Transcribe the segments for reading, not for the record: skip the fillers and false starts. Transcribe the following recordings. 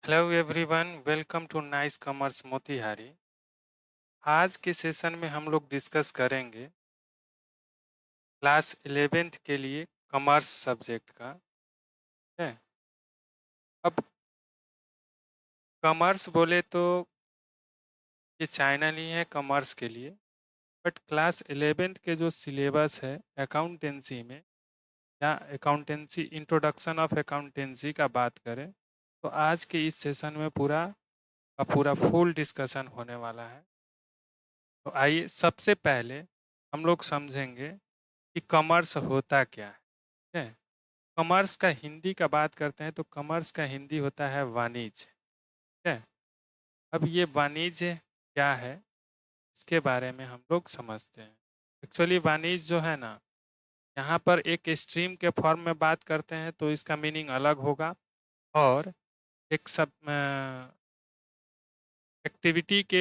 Hello everyone, welcome to nice commerce Motihari. आज के session में हम लोग डिस्कस करेंगे क्लास 11th के लिए कॉमर्स सब्जेक्ट का है। अब कॉमर्स बोले तो ये चैनल ही है कॉमर्स के लिए, बट क्लास 11th के जो सिलेबस है अकाउंटेंसी में या अकाउंटेंसी इंट्रोडक्शन ऑफ अकाउंटेंसी का बात करें तो आज के इस सेशन में पूरा का पूरा फुल डिस्कशन होने वाला है। तो आइए सबसे पहले हम लोग समझेंगे कि कॉमर्स होता क्या है। ठीक है, कॉमर्स का हिंदी का बात करते हैं तो कॉमर्स का हिंदी होता है वाणिज्य। ठीक है, अब ये वाणिज्य क्या है इसके बारे में हम लोग समझते हैं। एक्चुअली वाणिज्य जो है ना, यहाँ पर एक स्ट्रीम के फॉर्म में बात करते हैं तो इसका मीनिंग अलग होगा, और एक सब एक्टिविटी के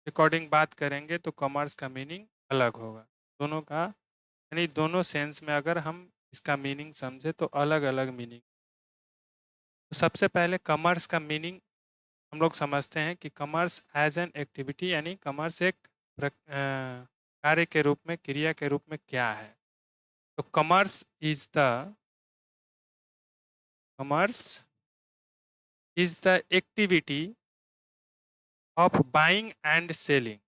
अकॉर्डिंग बात करेंगे तो कॉमर्स का मीनिंग अलग होगा। दोनों का यानी दोनों सेंस में अगर हम इसका मीनिंग समझे तो अलग अलग मीनिंग। तो सबसे पहले कॉमर्स का मीनिंग हम लोग समझते हैं कि कॉमर्स एज एन एक्टिविटी, यानी कॉमर्स एक कार्य के रूप में, क्रिया के रूप में क्या है। तो commerce is the activity of buying and selling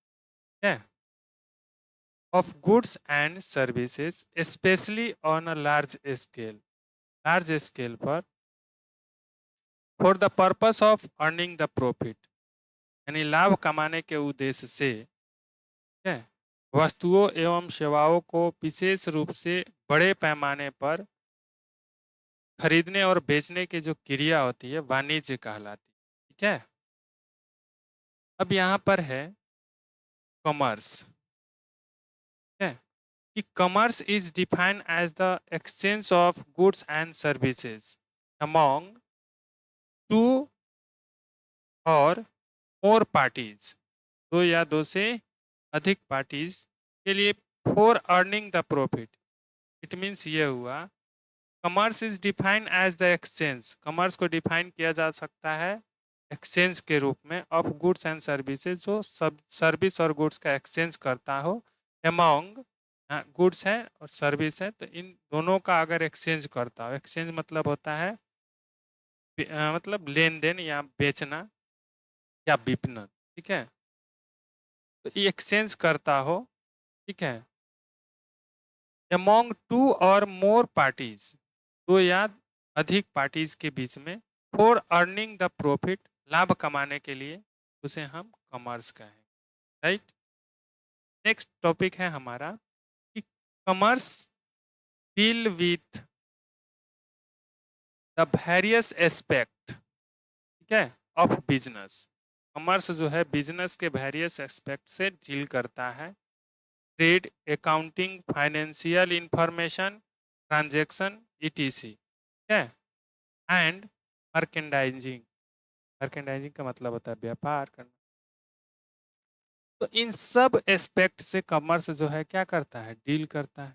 of goods and services, especially on a large scale for the purpose of earning the profit, यानी लाभ कमाने के उद्देश्य से, ठीक है, वस्तुओं एवं सेवाओं को विशेष रूप से बड़े पैमाने पर खरीदने और बेचने की जो क्रिया होती है वाणिज्य कहलाती है। ठीक है, अब यहाँ पर है कॉमर्स। है कि commerce is defined as the exchange of goods and services among two or more parties, दो या दो से अधिक पार्टीज के लिए, for earning the profit. It means ये हुआ commerce is defined as the exchange. Commerce को डिफाइन किया जा सकता है एक्सचेंज के रूप में ऑफ गुड्स एंड सर्विसेज, जो सब सर्विस और गुड्स का एक्सचेंज करता हो अमॉन्ग, गुड्स है और सर्विस है तो इन दोनों का अगर एक्सचेंज करता हो, एक्सचेंज मतलब होता है मतलब लेन देन या बेचना या विपणन। ठीक है, तो ये एक्सचेंज करता हो, ठीक है, among two or more parties, दो या अधिक पार्टीज के बीच में, फॉर अर्निंग द प्रॉफिट, लाभ कमाने के लिए, उसे हम कॉमर्स कहेंगे। राइट, नेक्स्ट टॉपिक है हमारा कि commerce deal with the various aspect, ठीक है, ऑफ बिजनेस। कॉमर्स जो है बिजनेस के वेरियस एस्पेक्ट से डील करता है। Trade, accounting, financial information, transaction, etc, ठीक है, एंड मर्केंडाइजिंग। मर्केंडाइजिंग का मतलब होता है व्यापार करना। तो इन सब एस्पेक्ट से कॉमर्स जो है क्या करता है, डील करता है।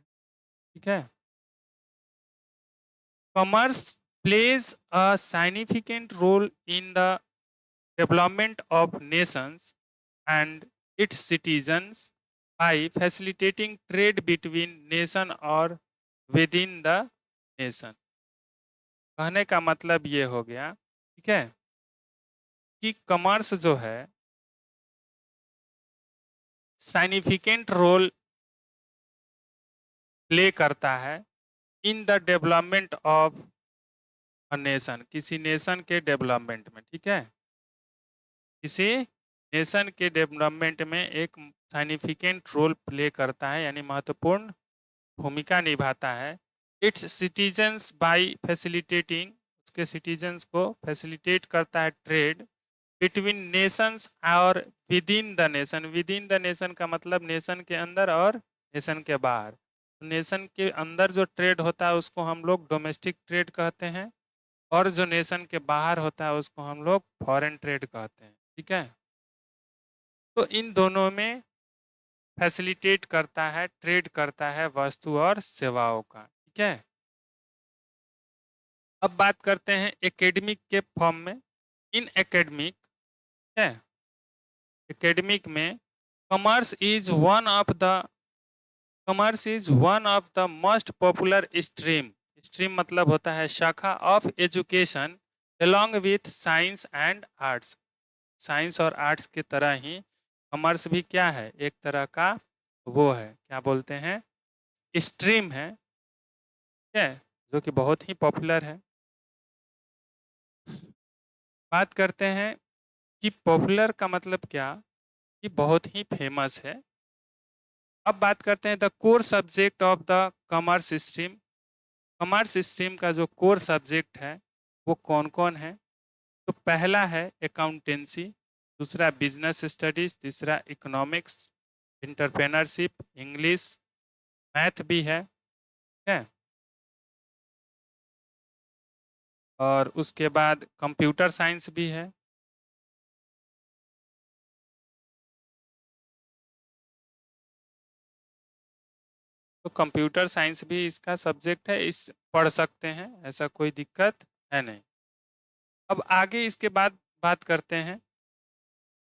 ठीक है, commerce plays a significant role in the development of nations and its citizens by facilitating trade between nation और within the nation। कहने का मतलब ये हो गया, ठीक है, कि कॉमर्स जो है साइनिफिकेंट रोल प्ले करता है in the development of a nation, किसी नेशन के डेवलपमेंट में। ठीक है, किसी नेशन के डेवलपमेंट में एक साइनिफिकेंट रोल प्ले करता है, यानी महत्वपूर्ण भूमिका निभाता है। इट्स सिटीजन्स बाय फैसिलिटेटिंग, उसके सिटीजन्स को फैसिलिटेट करता है ट्रेड बिटवीन नेशंस और within the nation. Within the nation का मतलब नेशन के अंदर और नेशन के बाहर। नेशन के अंदर जो ट्रेड होता है उसको हम लोग डोमेस्टिक ट्रेड कहते हैं, और जो नेशन के बाहर होता है उसको हम लोग फॉरेन ट्रेड कहते हैं। ठीक है, तो इन दोनों में फैसिलिटेट करता है, ट्रेड करता है वस्तु और सेवाओं का। ठीक है, अब बात करते हैं एकेडमिक के फॉर्म में। इन एकेडमिक है, एकेडमिक में commerce is one of the most popular stream. Stream मतलब होता है शाखा of education along with science and arts. Science और आर्ट्स की तरह ही कॉमर्स भी क्या है, एक तरह का वो है, क्या बोलते हैं, स्ट्रीम है, ठीक है, जो कि बहुत ही पॉपुलर है। बात करते हैं कि पॉपुलर का मतलब क्या, कि बहुत ही फेमस है। अब बात करते हैं the core subject of the commerce stream. Commerce stream का जो कोर सब्जेक्ट है वो कौन कौन है? तो पहला है अकाउंटेंसी, दूसरा बिजनेस स्टडीज, तीसरा इकोनॉमिक्स, एंटरप्रेन्योरशिप, इंग्लिश, मैथ भी है, ठीक है, और उसके बाद कंप्यूटर साइंस भी है। तो कंप्यूटर साइंस भी इसका सब्जेक्ट है, इस पढ़ सकते हैं, ऐसा कोई दिक्कत है नहीं। अब आगे इसके बाद बात करते हैं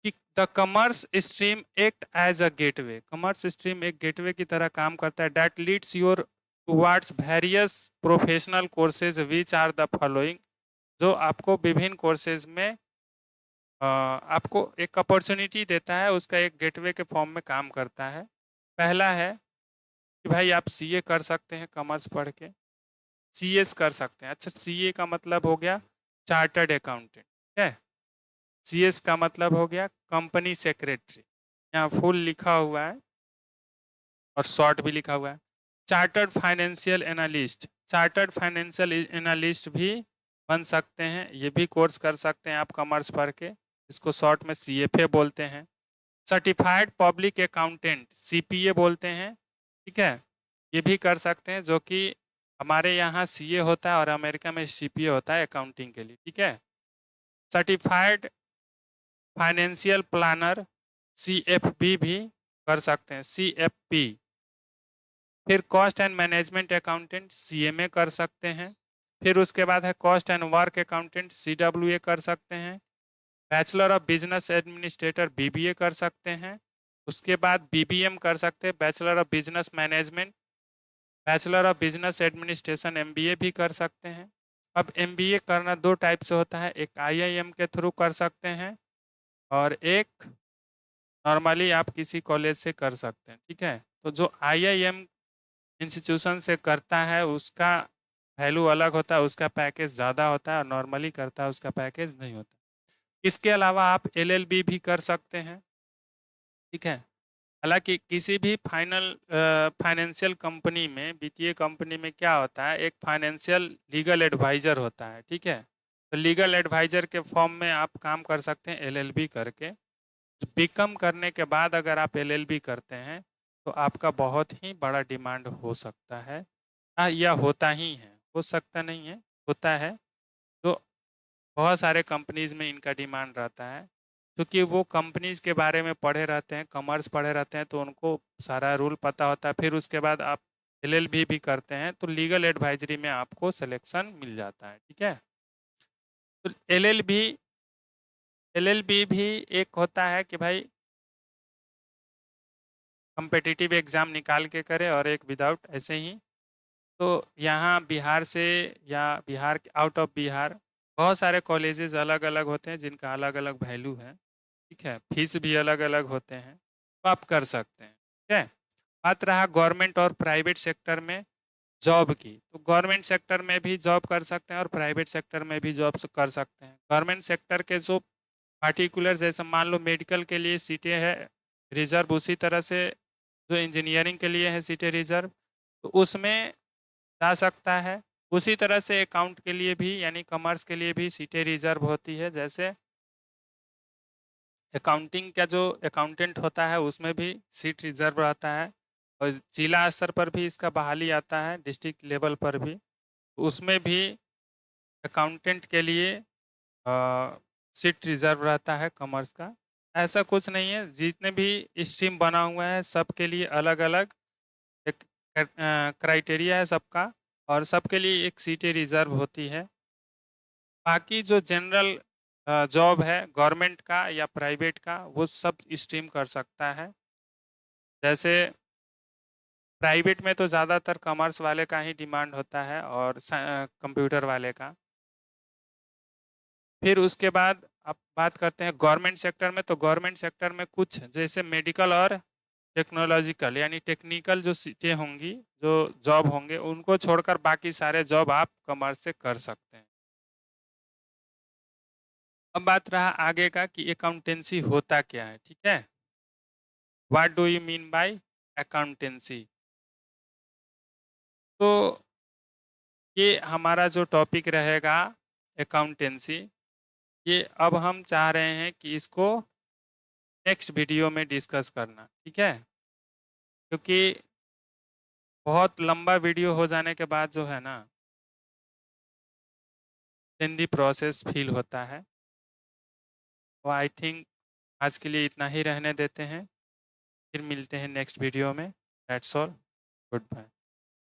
कि the commerce stream act as a gateway. Commerce stream एक गेटवे की तरह काम करता है, that leads your towards various professional courses which are the following, जो आपको विभिन्न कोर्सेज में आपको एक अपॉर्चुनिटी देता है, उसका एक गेटवे के फॉर्म में काम करता है। पहला है कि भाई आप सीए कर सकते हैं कॉमर्स पढ़ के, सीएस कर सकते हैं। अच्छा, सीए का मतलब हो गया चार्टर्ड अकाउंटेंट, है, सीएस का मतलब हो गया कंपनी सेक्रेटरी, यहाँ फुल लिखा हुआ है और शॉर्ट भी लिखा हुआ है। Chartered financial analyst, chartered financial analyst भी बन सकते हैं, ये भी कोर्स कर सकते हैं आप कॉमर्स पढ़ के, इसको शॉर्ट में सीएफए बोलते हैं। सर्टिफाइड पब्लिक अकाउंटेंट सीपीए बोलते हैं, ठीक है, ये भी कर सकते हैं, जो कि हमारे यहाँ सीए होता है और अमेरिका में सीपीए होता है अकाउंटिंग के लिए, ठीक है। सर्टिफाइड फाइनेंशियल प्लानर सीएफपी भी कर सकते हैं, सीएफपी। फिर cost and management accountant CMA कर सकते हैं। फिर उसके बाद है cost and work accountant CWA कर सकते हैं। Bachelor of business administrator BBA कर सकते हैं। उसके बाद बीबीएम कर सकते हैं, bachelor of business management, bachelor of business administration MBA भी कर सकते हैं। अब एमबीए करना दो टाइप से होता है, एक आईआईएम के थ्रू कर सकते हैं और एक नॉर्मली आप किसी कॉलेज से कर सकते हैं, ठीक है। तो जो आईआईएम इंस्टीट्यूशन से करता है उसका वैल्यू अलग होता है, उसका पैकेज ज़्यादा होता है, और नॉर्मली करता है उसका पैकेज नहीं होता। इसके अलावा आप एलएलबी भी कर सकते हैं, ठीक है। हालांकि किसी भी फाइनेंशियल कंपनी में, वित्तीय कंपनी में क्या होता है, एक फाइनेंशियल लीगल एडवाइजर होता है, ठीक है। तो लीगल एडवाइजर के फॉर्म में आप काम कर सकते हैं एलएलबी करके। बीकॉम करने के बाद अगर आप एलएलबी करते हैं तो आपका बहुत ही बड़ा डिमांड हो सकता है, या होता ही है, हो सकता नहीं है, होता है। तो बहुत सारे कंपनीज में इनका डिमांड रहता है, क्योंकि वो कंपनीज के बारे में पढ़े रहते हैं, कॉमर्स पढ़े रहते हैं, तो उनको सारा रूल पता होता है। फिर उसके बाद आप एलएलबी भी करते हैं तो लीगल एडवाइजरी में आपको सिलेक्शन मिल जाता है, ठीक है। तो एलएलबी भी एक होता है कि भाई कम्पिटिटिव एग्ज़ाम निकाल के करे और एक विदाउट, ऐसे ही। तो यहाँ बिहार से या बिहार आउट ऑफ बिहार बहुत सारे कॉलेजेस अलग अलग होते हैं जिनका अलग अलग वैल्यू है, ठीक है, फीस भी अलग अलग होते हैं, तो आप कर सकते हैं, ठीक है। बात रहा गवर्नमेंट और प्राइवेट सेक्टर में जॉब की, तो गवर्नमेंट सेक्टर में भी जॉब कर सकते हैं और प्राइवेट सेक्टर में भी जॉब कर सकते हैं। गवर्नमेंट सेक्टर के जो पार्टिकुलर, जैसे मान लो मेडिकल के लिए सीटें है रिजर्व, उसी तरह से जो इंजीनियरिंग के लिए है सीटें रिजर्व, तो उसमें जा सकता है। उसी तरह से अकाउंट के लिए भी, यानी कॉमर्स के लिए भी सीटें रिजर्व होती है। जैसे अकाउंटिंग का जो अकाउंटेंट होता है उसमें भी सीट रिजर्व रहता है, और जिला स्तर पर भी इसका बहाली आता है, डिस्ट्रिक्ट लेवल पर भी, उसमें भी अकाउंटेंट के लिए सीट रिजर्व रहता है कॉमर्स का। ऐसा कुछ नहीं है, जितने भी स्ट्रीम बना हुआ है सबके लिए अलग अलग एक क्राइटेरिया है सबका, और सबके लिए एक सीटें रिजर्व होती है। बाकी जो जनरल जॉब है गवर्नमेंट का या प्राइवेट का, वो सब स्ट्रीम कर सकता है। जैसे प्राइवेट में तो ज़्यादातर कॉमर्स वाले का ही डिमांड होता है और कंप्यूटर वाले का। फिर उसके बाद अब बात करते हैं गवर्नमेंट सेक्टर में। तो गवर्नमेंट सेक्टर में कुछ जैसे मेडिकल और टेक्नोलॉजिकल यानी टेक्निकल जो सीटें होंगी, जो जॉब होंगे, उनको छोड़कर बाकी सारे जॉब आप कॉमर्स से कर सकते हैं। अब बात रहा आगे का कि अकाउंटेंसी होता क्या है, ठीक है। What do you mean by accountancy? तो ये हमारा जो टॉपिक रहेगा अकाउंटेंसी, ये अब हम चाह रहे हैं कि इसको नेक्स्ट वीडियो में डिस्कस करना, ठीक है। क्योंकि बहुत लंबा वीडियो हो जाने के बाद जो है ना, लेंदी प्रोसेस फील होता है। तो आई थिंक आज के लिए इतना ही रहने देते हैं, फिर मिलते हैं नेक्स्ट वीडियो में। That's all, good bye.